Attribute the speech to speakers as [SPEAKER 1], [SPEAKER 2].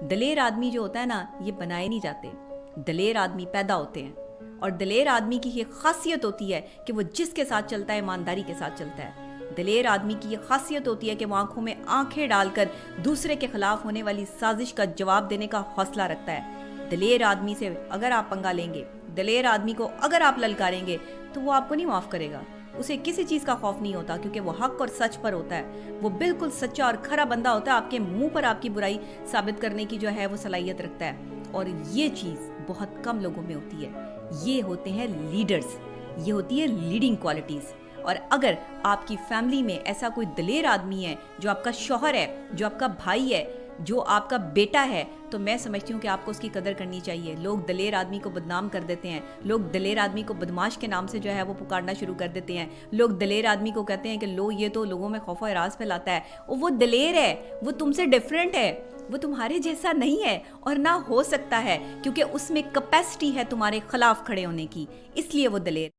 [SPEAKER 1] दलेर आदमी जो होता है ना, ये बनाए नहीं जाते, दलेर आदमी पैदा होते हैं। और दलेर आदमी की ये खासियत होती है कि वो जिसके साथ चलता है ईमानदारी के साथ चलता है। दलेर आदमी की ये खासियत होती है कि वो आंखों में आंखें डालकर दूसरे के खिलाफ होने वाली साजिश का जवाब देने का हौसला रखता है। दलेर आदमी से अगर आप पंगा लेंगे, दलेर आदमी को अगर आप ललकारेंगे, तो वो आपको नहीं माफ़ करेगा। उसे किसी चीज़ का खौफ नहीं होता, क्योंकि वो हक और सच पर होता है। वो बिल्कुल सच्चा और खरा बंदा होता है। आपके मुंह पर आपकी बुराई साबित करने की जो है वो सलाहियत रखता है, और ये चीज़ बहुत कम लोगों में होती है। ये होते हैं लीडर्स, ये होती है लीडिंग क्वालिटीज़। और अगर आपकी फैमिली में ऐसा कोई दलेर आदमी है, जो आपका शौहर है, जो आपका भाई है, जो आपका बेटा है, तो मैं समझती हूँ कि आपको उसकी कदर करनी चाहिए। लोग दलेर आदमी को बदनाम कर देते हैं, लोग दलेर आदमी को बदमाश के नाम से जो है वो पुकारना शुरू कर देते हैं। लोग दलेर आदमी को कहते हैं कि लो, ये तो लोगों में खौफ और हरास फैलाता है। और वो दलेर है, वो तुमसे डिफरेंट है, वो तुम्हारे जैसा नहीं है और ना हो सकता है, क्योंकि उसमें कैपेसिटी है तुम्हारे खिलाफ खड़े होने की, इसलिए वो दलेर।